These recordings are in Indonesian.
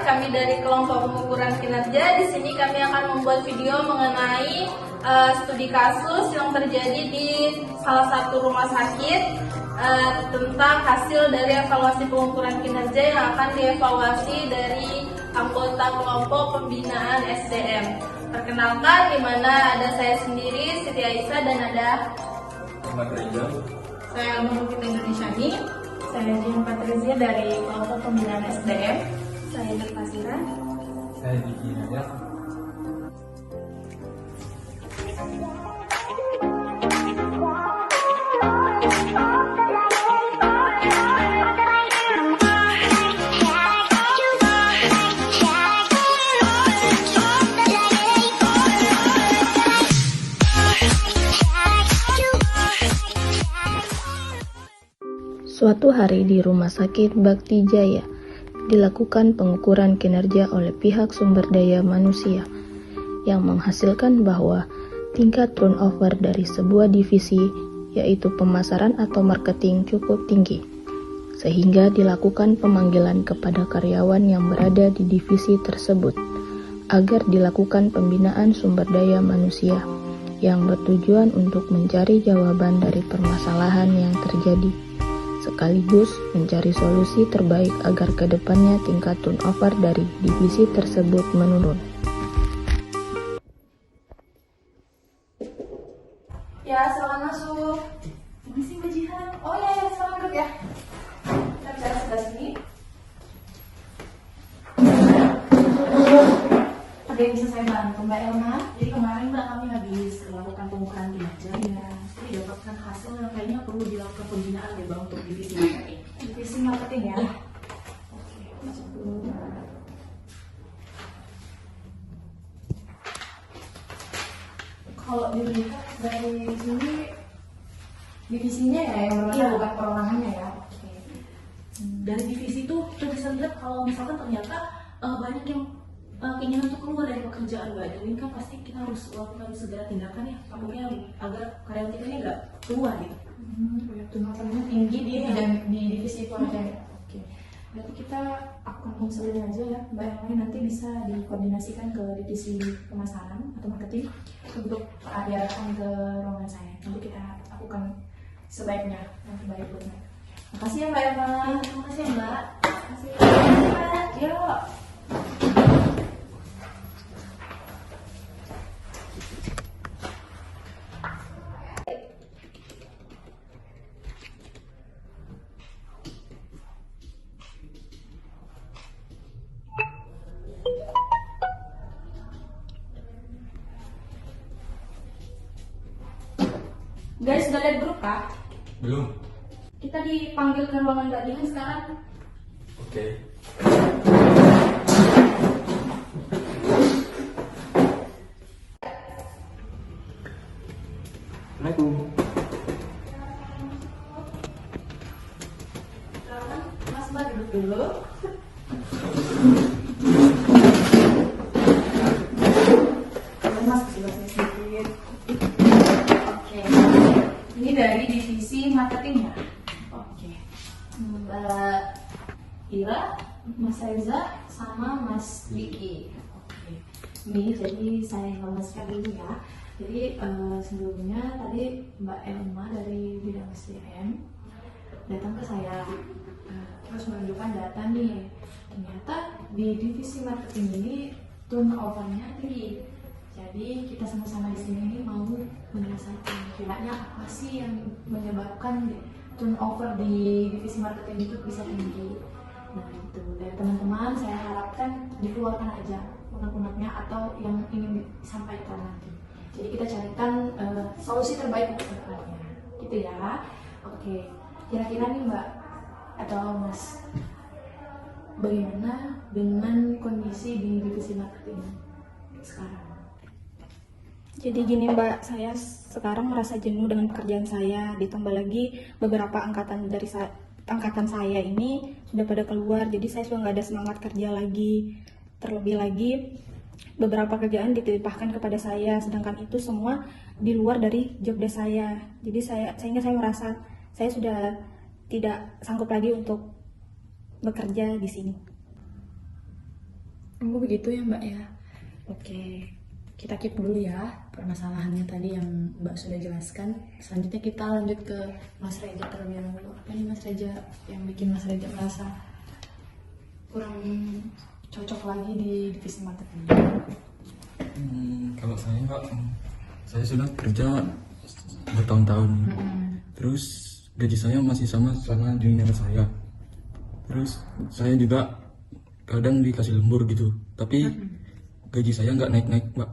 kami dari kelompok pengukuran kinerja. Di sini kami akan membuat video mengenai studi kasus yang terjadi di salah satu rumah sakit tentang hasil dari evaluasi pengukuran kinerja yang akan dievaluasi dari anggota kelompok pembinaan SDM. Perkenalkan, di mana ada saya sendiri, Siti Aisyah, dan ada Ahmad Rizal. saya Nurul Indonesiani. Saya Jim Patrizia dari kelompok pembinaan SDM. Saya Derpasira. Saya Diki Nadia. Suatu hari di Rumah Sakit Bakti Jaya, dilakukan pengukuran kinerja oleh pihak sumber daya manusia yang menghasilkan bahwa tingkat turnover dari sebuah divisi, yaitu pemasaran atau marketing, cukup tinggi, sehingga dilakukan pemanggilan kepada karyawan yang berada di divisi tersebut agar dilakukan pembinaan sumber daya manusia yang bertujuan untuk mencari jawaban dari permasalahan yang terjadi, sekaligus mencari solusi terbaik agar kedepannya tingkat turnover dari divisi tersebut menurun. Ya, silakan masuk. Permisi Mbak Jihan. Oh ya, silakan duduk ya. Kita bicara sebelah sini. Ada yang bisa saya bantu, Mbak Elma? Jadi kemarin Mbak kami habis melakukan pengukuran kinerja ya. Jadi dapatkan hasil yang kayaknya perlu dilakukan pembinaan ya Bang untuk divisi marketing. Divisi marketing ya? Oke, masuk dulu. Kalau dilihat dari sini divisinya ya yang bermasalah, bukan perorangannya ya. Oke. Dari divisi itu kita bisa lihat kalau misalkan ternyata banyak yang keinginan untuk keluar dari pekerjaan Mbak. Dan ini kan pasti kita harus lakukan segera tindakan ya, takutnya agar karyawan kita ini nggak keluar gitu. Tuntutannya tinggi di divisi itu aja ya. Oke. Berarti kita akan konseling aja ya Mbak yang nanti bisa dikoordinasikan ke divisi pemasaran atau marketing untuk diarahkan ke ruangan saya. Nanti kita lakukan sebaiknya yang terbaik buat Mbak. Makasih ya Mbak Elma. Terima kasih ya Mbak. Terima kasih. Yuk. Guys, sudah lihat grup kah? Belum. Kita dipanggil ke ruangan Mbak Jihan sekarang. Oke. Assalamualaikum. Sekarang Mas Mbak duduk dulu. Mas kasih sedikit. Oke. Ini dari divisi marketing ya. Oke. Mbak Ira, Mas Reza, sama Mas Diki. Oke. Ini jadi saya informasikan dulu ya. Jadi sebelumnya tadi Mbak Elma dari bidang SDM datang ke saya, terus menunjukkan data nih. Ternyata di divisi marketing ini turnover-nya tinggi. Jadi kita sama-sama di sini mau menyelesaikan kiranya apa sih yang menyebabkan turnover di divisi marketing itu bisa tinggi. Nah itu dari teman-teman saya harapkan dikeluarkan aja unek-uneknya atau yang ingin disampaikan nanti. Jadi kita carikan solusi terbaik untuk kedepannya, gitu ya. Oke, kira-kira nih Mbak atau Mas, bagaimana dengan kondisi di divisi marketing sekarang? Jadi gini Mbak, saya sekarang merasa jenuh dengan pekerjaan saya, ditambah lagi beberapa angkatan saya ini sudah pada keluar, jadi saya sudah nggak ada semangat kerja lagi. Terlebih lagi beberapa kerjaan dititipkan kepada saya, sedangkan itu semua di luar dari job desk saya. Jadi sehingga saya merasa saya sudah tidak sanggup lagi untuk bekerja di sini. Oh begitu ya Mbak ya. Oke, kita keep dulu ya permasalahannya tadi yang Mbak sudah jelaskan. Selanjutnya kita lanjut ke Mas Reza terlebih dahulu. Apa nih Mas Reza yang bikin Mas Reza merasa kurang cocok lagi di divisi marketing? Kalau saya Pak, saya sudah kerja bertahun-tahun. Terus gaji saya masih sama junior saya. Terus saya juga kadang dikasih lembur gitu. Tapi gaji saya nggak naik-naik Pak.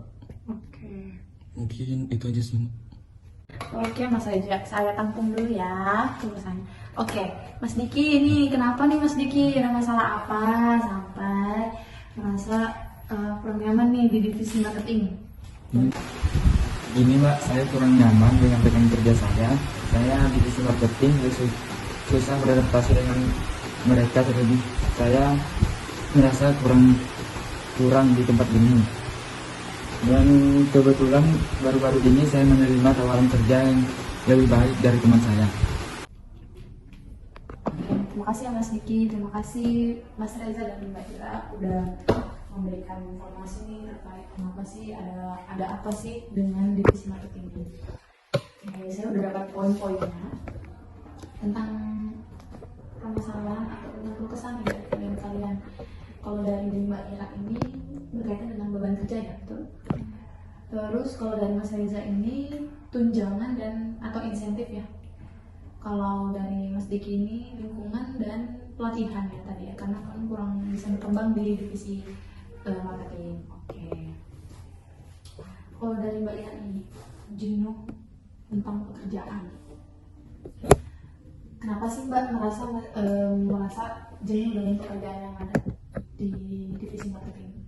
Oke. Mungkin itu aja sih. Oke Mas Reza, saya tampung dulu ya tulisannya. Oke, Mas Diki ini kenapa nih Mas Diki? Ada masalah apa sampai merasa kurang nyaman nih di divisi marketing? Ini Mbak, saya kurang nyaman dengan rekan kerja saya. Saya di divisi marketing susah beradaptasi dengan mereka, terlebih saya merasa kurang di tempat ini. Dan kebetulan baru-baru ini saya menerima tawaran kerja yang lebih baik dari teman saya. Terima kasih ya Mas Diki, terima kasih Mas Reza dan Mbak Ira udah memberikan informasi nih terkait kenapa sih ada apa sih dengan divisi marketing ini. Oke, saya udah dapat poin-poinnya tentang permasalahan atau tentang keluh kesah nih dari kalian. Kalau dari Mbak Ira ini berkaitan dengan beban kerja ya, betul. Terus kalau dari Mas Reza ini tunjangan dan atau insentif ya. Kalau dari Mas Diki ini lingkungan dan pelatihan ya tadi ya, karena kan kurang bisa berkembang di divisi marketing. Oke. Kalau dari Mbak Ira ini jenuh tentang pekerjaan. Kenapa sih Mbak merasa jenuh dengan pekerjaan yang ada di divisi marketing?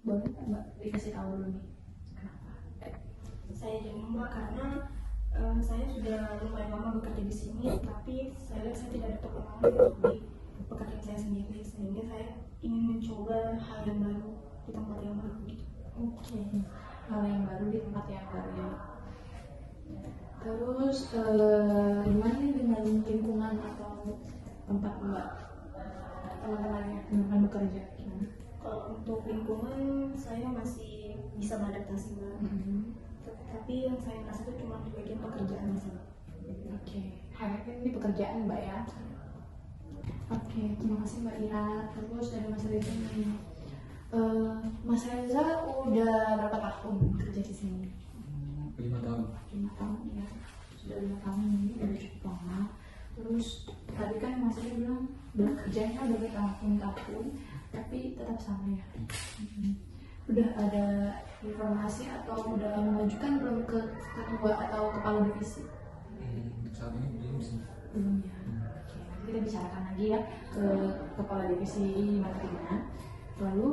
Boleh Mbak dikasih tahu dulu nih kenapa? Saya jenuh Mbak karena saya sudah lumayan lama bekerja di sini, tapi saya lihat saya tidak ada pengalaman di pekerjaan saya sendiri, sehingga saya ingin mencoba hal yang baru di tempat yang baru gitu. Oke, hal yang baru di tempat yang baru ya. Terus gimana nih dengan lingkungan atau tempat Mbak teman-temannya teman bekerja gimana? Kalau untuk lingkungan saya masih bisa beradaptasi Mbak. Tapi yang saya rasa itu cuma di bagian pekerjaan sih. Oke, harapnya ini pekerjaan Mbak ya. Oke, terima kasih Mbak Ira. Terus dari Mas Reza nih, Mas Reza udah berapa tahun kerja di sini? 5 tahun. 5 tahun ya, sudah 5 tahun ini udah cukup lama. Terus tadi kan Mas Reza bilang kerjanya udah bertahun-tahun, tapi tetap sama ya. Udah ada informasi atau udah mengajukan belum ke ketua atau kepala divisi? Untuk saat ini belum sih. Belum ya. Oke, nanti kita bicarakan lagi ya ke kepala divisi marketingnya. Lalu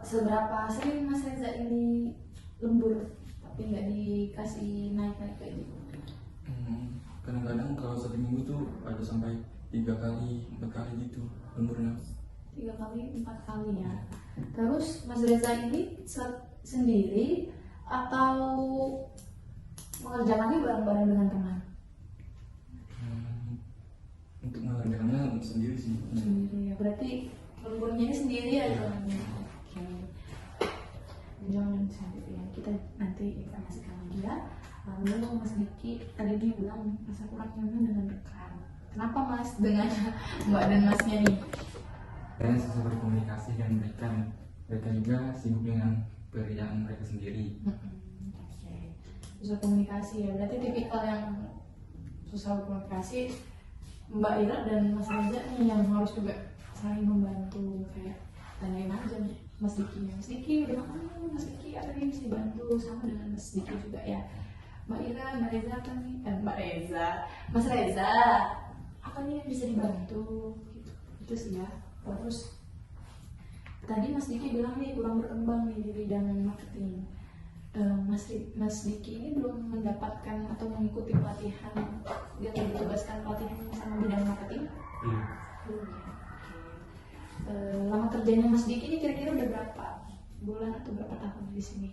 seberapa sering Mas Reza ini lembur tapi nggak dikasih naik-naik gaji? Kadang-kadang kalau 1 minggu tuh ada sampai 3 kali, 4 kali gitu lemburnya. 3 kali, 4 kali ya. Terus Mas Reza ini sendiri atau mengerjakannya bareng-bareng dengan teman? Untuk mengerjakannya sendiri sih. Sendiri ya, berarti lemburnya ini sendiri ya temannya. Oke. Jangan sendiri ya, kita nanti informasikan lagi ya. Lalu Mas Diki tadi dia bilang masa kurang nyaman dengan rekan. Kenapa Mas dengan Mbak dan Masnya nih? Saya susah berkomunikasi dengan mereka. Mereka juga sibuk dengan pekerjaan mereka sendiri. Oke. Susah komunikasi ya, berarti tipikal yang susah berkomunikasi. Mbak Ira dan Mas Reza nih yang harus juga saling membantu, kayak tanyain aja nih Mas Diki bilang Mas Diki apa nih mesti bantu, sama dengan Mas Diki juga ya. Mbak Ira, Mbak Reza apa nih? Mas Reza apa nih yang bisa dibantu? Gitu. Itu sih ya. Terus tadi Mas Diki bilang nih kurang berkembang nih di bidang marketing. Mas Diki ini belum mendapatkan atau mengikuti pelatihan, dia ditugaskan pelatihan sama bidang marketing? Belum ya. Lama kerjanya Mas Diki ini kira-kira udah berapa bulan atau berapa tahun di sini?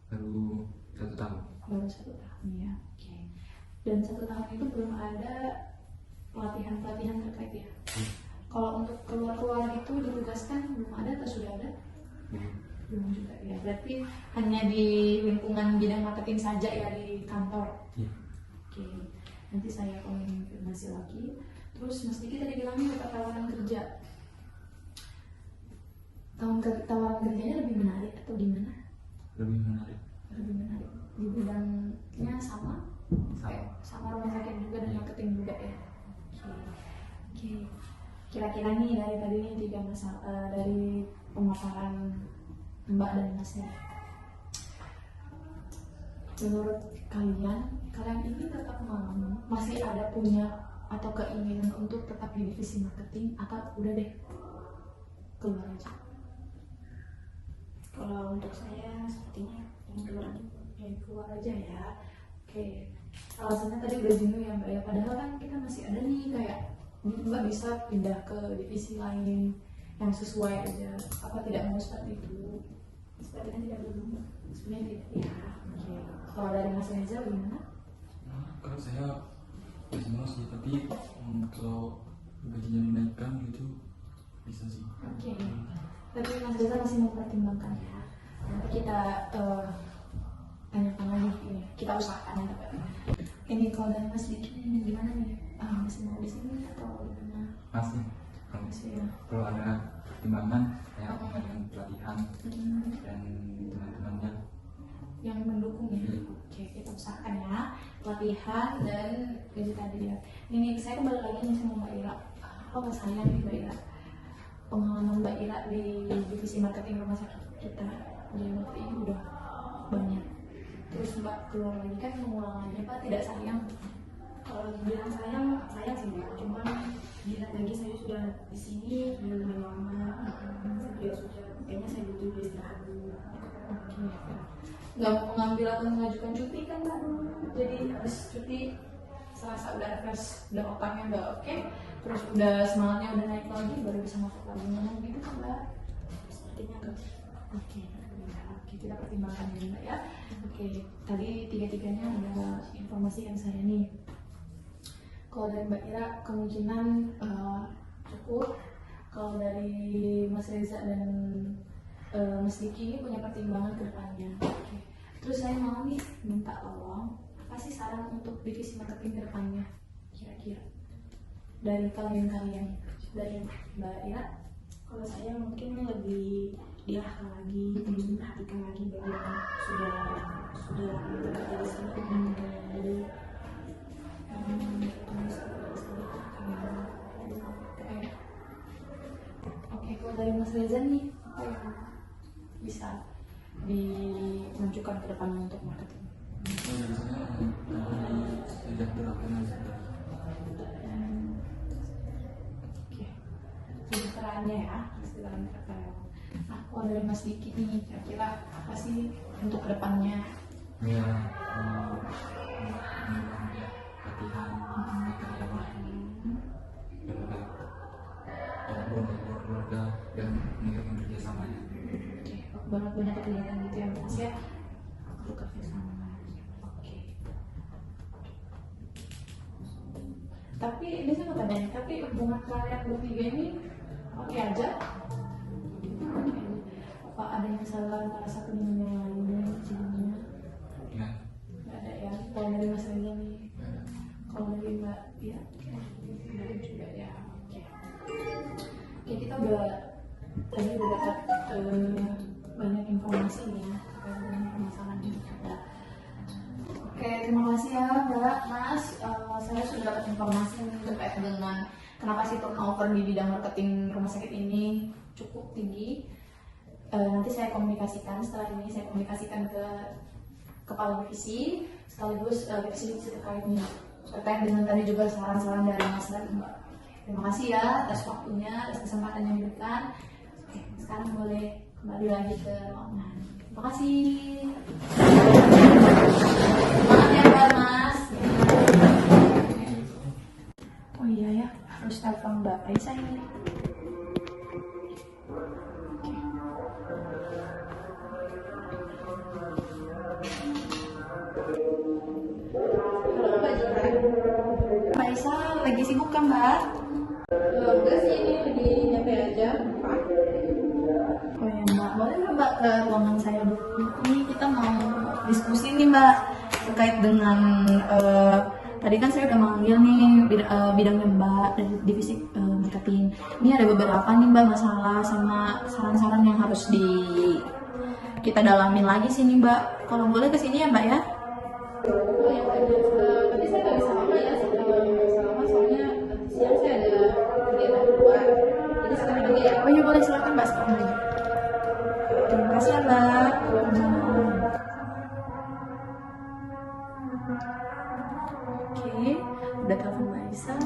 Baru 1 tahun. Baru 1 tahun ya. Oke. Dan 1 tahun itu belum ada pelatihan terkait ya. Kalau untuk keluar-keluar itu ditugaskan belum ada atau sudah ada? Belum juga ya. Berarti hanya di lingkungan bidang marketing saja ya di kantor. Iya. Oke. Nanti saya konfirmasi lagi. Terus Mas Diki tadi bilangnya dapat tawaran kerja. Tawaran kerjanya lebih menarik atau gimana? Lebih menarik. Lebih menarik. Di bidangnya sama? Sama rumah sakit juga dan marketing juga ya. Oke. Kira-kira nih dari tadi nih 3 masalah dari pemaparan Mbak dan Mas nih. Menurut kalian ini tetap masih ada punya atau keinginan untuk tetap di divisi marketing atau udah deh keluar aja? Kalau untuk saya sepertinya yang keluar aja Ya. Oke. Alasannya tadi udah jenuh ya Mbak ya. Padahal kan kita masih ada nih kayak Mbak bisa pindah ke divisi lain yang sesuai aja. Apa tidak mau seperti itu? Sepertinya tidak dulu. Sebenarnya tidak ya. Oke. Kalau dari Mas Reza gimana? Kalau saya masih mau sih, tapi kalau gajinya dinaikkan gitu bisa sih. Oke. Tapi Mas Reza masih mempertimbangkan ya. Nanti kita tanyakan lagi ini. Kita usahakan ya Pak. Ini kalau dari Mas Diki ini gimana nih? Masih mau di sini atau gimana? Masih. Masih ya. Kalau ada pertimbangan kayak dengan pelatihan dan teman-temannya. Yang mendukung ya. Oke, kita usahakan ya. Pelatihan dan gaji tadi ya. Ini saya kembali lagi nih sama Mbak Ira. Apa saya nih Mbak Ira? Pengalaman Mbak Ira di divisi marketing rumah sakit kita di waktu ini udah banyak. Terus Mbak keluar lagi kan mengulang aja Pak, tidak sayang? Kalau bilang sayang sih Mbak. Cuman dilihat lagi saya sudah di sini udah lumayan lama. Saya sudah kayaknya saya butuh istirahat dulu. Oke. Nggak mau ngambil atau mengajukan cuti kan Mbak? Jadi habis cuti serasa udah fresh, udah otaknya udah oke, terus udah semangatnya udah naik lagi, baru bisa masuk lagi ngomong gitu kan Mbak? Sepertinya enggak. Oke, kita pertimbangkan dulu Mbak ya. Oke, tadi tiga-tiganya ada informasi yang saya nih. Kalau dari Mbak Ira kemungkinan cukup. Kalau dari Mas Reza dan Mas Diki ini punya pertimbangan ke depannya. Oke. Terus saya mau nih minta tolong, apa sih saran untuk divisi marketing ke depannya? Kira-kira dari kalian-kalian, dari Mbak Ira? Kalau saya mungkin lebih diarahkan lagi, terus memperhatikan lagi bagaimana sudah bekerja di sini. Jadi Oke, kalau dari Mas Reza nih, apa yang bisa dimajukan ke depannya untuk marketing? Kalau dari saya tidak berapa sudah. Oke, kesejahteraannya ya, kesejahteraan karyawan. Nah, kalau dari Mas Diki nih, kira-kira apa sih untuk kedepannya? Ya, latihan karyawan keluarga dan meningkatkan kerjasamanya. Banyak kegiatan gitu ya Mas ya, untuk kerjasama. Oke. Tapi ini saya mau tanya, tapi hubungan kalian bertiga ini oke aja? Apa ada yang salah antara satu dengan yang lainnya sebelumnya? Ya, Nggak ada ya. Kalau dari Mas Reza nih, kalau dari Mbak ya, ada juga ya. Oke. Oke, kita tadi udah dapat banyak informasi ya terkait dengan permasalahan ini kita. Oke, terima kasih ya Mbak, Mas. Saya sudah dapat informasi terkait dengan kenapa sih turnover di bidang marketing rumah sakit ini cukup tinggi. Nanti saya komunikasikan, setelah ini saya komunikasikan ke kepala divisi sekaligus divisi terkait dengan tadi juga saran-saran dari Mas dan Mbak. Terima kasih ya atas waktunya, atas kesempatan yang diberikan. Oke, sekarang boleh kembali lagi ke ruangan. Terima kasih. Maaf ya Mbak, Mas. Oh iya ya, harus telepon Mbak Raisa ini. Halo Mbak Jira. Mbak Raisa lagi sibuk kan Mbak? Enggak sih, ini ke ruangan saya dulu. Ini kita mau diskusi nih Mbak terkait dengan tadi kan saya udah manggil nih bidangnya Mbak dari divisi marketing. Ini ada beberapa nih Mbak masalah sama saran-saran yang harus kita dalamin lagi sih nih Mbak. Kalau boleh kesini ya Mbak ya. Oh ya, tadi saya nggak bisa lama ya, soalnya nanti siang saya ada kegiatan di luar. Jadi sekarang lagi ya. Oh iya boleh silakan Mbak sekarang aja. Terima kasih ya Mbak. Oke, udah telepon Mbak Isa.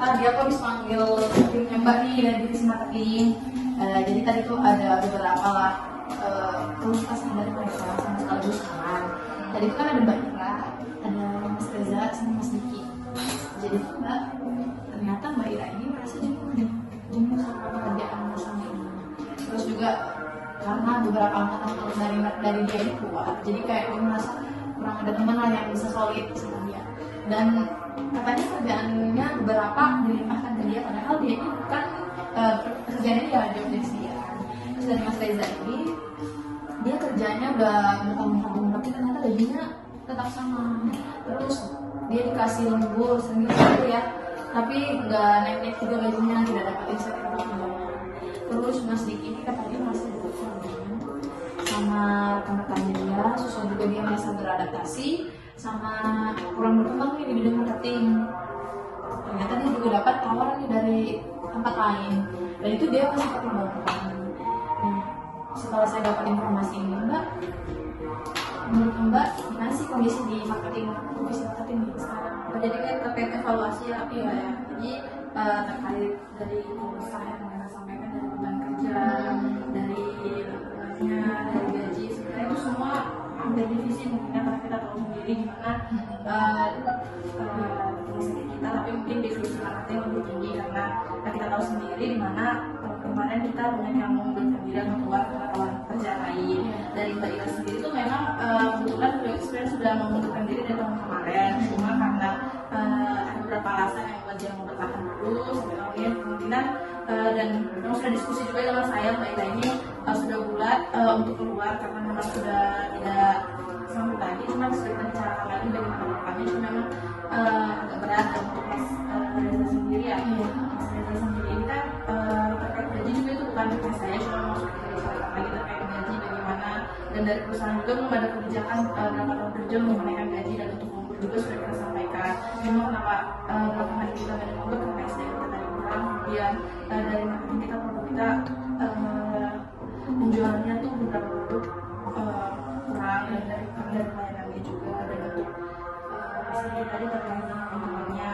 Tadi aku habis panggil timnya Mbak nih dari divisi marketing. Jadi tadi tuh ada beberapa lah keluhan dari mereka sama sekaligus saran. Tadi itu kan ada Mbak Ira, ada Mas Reza sama Mas Diki. Jadi tuh Mbak, ternyata Mbak Ira ini merasa jenuh sama pekerjaan sama ini. Terus juga karena beberapa angkatan dari dia ini keluar, jadi kayak dia merasa kurang ada teman lah yang bisa solid sama dia. Dan katanya kerjaannya beberapa dilimpahkan ke dia, padahal dia ini bukan kerjanya dia job desk dia. Terus dari Mas Reza ini dia kerjanya udah bertahun-tahun tapi ternyata gajinya tetap sama. Terus dia dikasih lembur seminggu ya, tapi nggak naik juga gajinya, tidak dapat insentif apa-apa. Terus Mas Diki ini katanya masih butuh sama rekan-rekannya dia, susah juga dia merasa beradaptasi sama kurang berkembang nih di bidang marketing. Ternyata dia juga dapat tawaran nih dari tempat lain, dan itu dia masih pertimbangkan. Nah, setelah saya dapat informasi ini Mbak, menurut Mbak gimana sih kondisi di marketing, divisi marketing ini sekarang? Jadi kan terkait evaluasi ya, tapi ya, jadi terkait dari usaha yang mereka sampaikan dari beban kerja, dari lingkungannya, dari gaji, sebenarnya itu semua hampir divisi mungkin karena kita tahu sendiri gimana rumah sakit kita, tapi mungkin divisi marketing lebih tinggi karena kita tahu sendiri di mana kemarin kita banyak yang mengundurkan diri atau keluar karena tawaran kerja lain. Dari Mbak Ira sendiri itu memang kebetulan beliau sebenarnya sudah mengundurkan diri dari tahun kemarin, cuma karena ada beberapa alasan yang membuat dia mau bertahan dulu sampai tahun kemungkinan dan memang sudah diskusi juga dengan saya Mbak Ira ini sudah bulat untuk keluar karena memang sudah tidak sanggup lagi, cuma sudah kita bicarakan lagi bagaimana depannya, cuma memang agak berat dan untuk Mas Reza sendiri ya. Mas Reza sendiri ini kan terkait gaji juga itu bukan tugas saya, cuma mau kita bicarakan lagi terkait gaji bagaimana, dan dari perusahaan juga belum ada kebijakan berapa tahun kerja untuk menaikkan gaji, dan untuk memberi juga sudah kita sampaikan. Memang kenapa belakangan kita banyak memberi karena SDM kita tadi kurang, kemudian dari marketing kita produk kita penjualannya tuh beberapa produk kurang, dan dari pelayanannya juga, dan untuk misalnya tadi terkait dengan lingkungannya,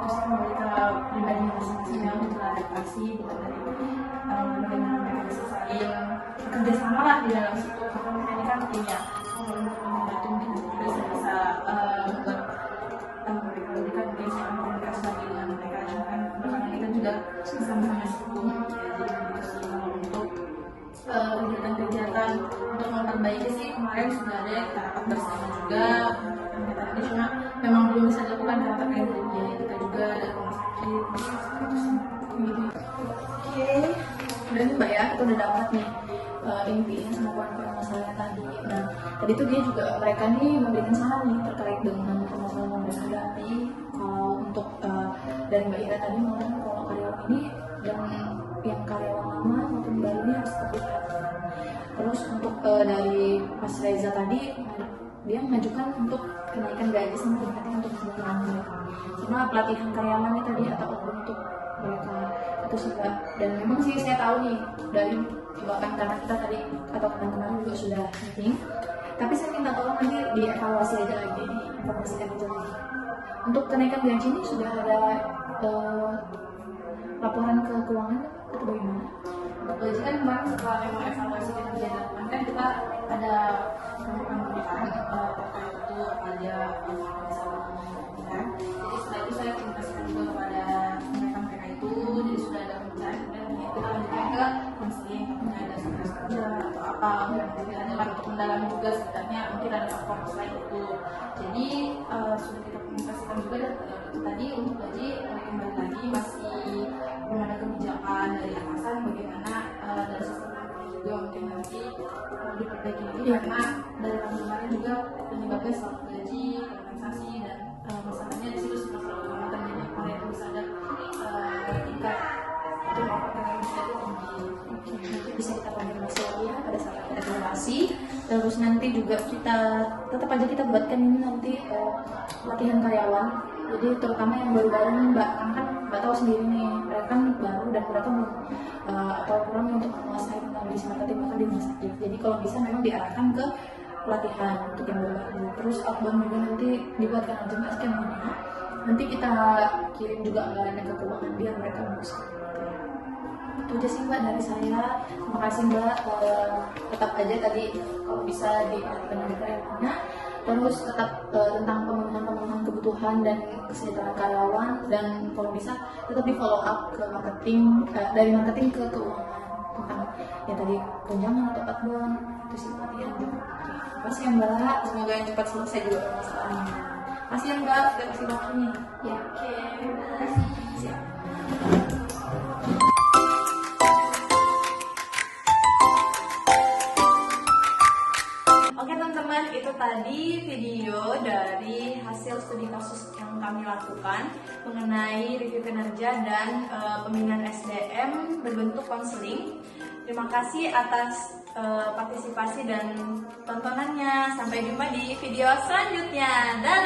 terus kembali ke pribadi masing-masing untuk beradaptasi, bukan dari bagaimana mereka bisa saling bekerja sama lah di dalam situ, karena mereka ini kan punya membantu mungkin juga bisa membuat mereka lebih kan mungkin seorang komunikasi lagi dengan mereka, cuma kan belakangan kita juga sama-sama sibuk ya, jadi begitu sih. Kalau untuk kegiatan-kegiatan untuk memperbaiki sih kemarin sudah ada yang kita rapat bersama juga, kegiatan ini cuma memang belum bisa dilakukan karena terkait dari biaya kita juga dari rumah sakit itu sih gitu. Oke, udah nih Mbak ya, kita udah dapat nih intinya sama poin-poin masalah tadi. Nah, tadi tuh dia juga mereka nih memberikan saran nih terkait dengan permasalahan yang mereka hadapi. Kalau untuk dari Mbak Ira tadi mengatakan kalau karyawan ini dan yang karyawan lama maupun baru ini harus terlihat. Terus untuk dari Mas Reza tadi dia mengajukan untuk kenaikan gaji sama peningkatan untuk kebutuhan mereka. Karena pelatihan karyawannya tadi atau untuk mereka itu sih Mbak. Dan memang sih saya tahu nih dari bahkan karena kita tadi atau teman-teman juga sudah meeting, tapi saya minta tolong nanti dievaluasi aja lagi, diinformasikan aja lagi. Untuk kenaikan gaji ini sudah ada laporan ke keuangan atau bagaimana? Untuk gaji kan kemarin setelah memang evaluasi kinerja dan kan kita ada pemeriksaan terkait itu aja masalah ya. Jadi setelah itu saya komunikasikan juga kepada mereka itu, jadi sudah ada pembicaraan, kemudian kita lanjutkan ke konseling, apakah ada stres kerja atau apa, mungkin ada untuk mendalami juga sebenarnya mungkin ada faktor selain itu. karena dari kemarin juga penyebabnya soal gaji, kompensasi, dan masalahnya di situ masalah utama terjadi karena itu bisa ada tingkat turnover pekerja itu tinggi. Nanti bisa kita konfirmasi lagi ya pada saat kita evaluasi. Terus nanti juga kita tetap aja kita buatkan ini nanti latihan karyawan. Jadi terutama yang baru-baru nih Mbak, kan Mbak tahu sendiri nih, mereka kan baru dan mereka belum atau kurang untuk menguasai tentang bisnis marketing bahkan di rumah sakit. Jadi kalau bisa memang diarahkan ke pelatihan untuk yang baru. Terus outbound juga nanti dibuatkan aja skemanya. Nanti kita kirim juga anggarannya ke keuangan biar mereka bisa. Itu aja sih Mbak dari saya. Terima kasih Mbak. Tetap aja tadi kalau bisa diperhatikan dari karyawannya. Terus tetap tentang pemenuhan kebutuhan dan kesejahteraan karyawan, dan kalau bisa tetap di follow up ke marketing, dari marketing ke keuangan tentang ya tadi tunjangan atau outbound itu sih pelatihan juga. Terima kasih ya Mbak. Semoga yang cepat selesai juga masalahnya. Terima kasih ya Mbak. Terima kasih waktunya. Ya oke. Terima kasih. Siap. Oke teman-teman, itu tadi video dari hasil studi kasus yang kami lakukan mengenai review kinerja dan pembinaan SDM berbentuk konseling. Terima kasih atas partisipasi dan tontonannya. Sampai jumpa di video selanjutnya. Dah.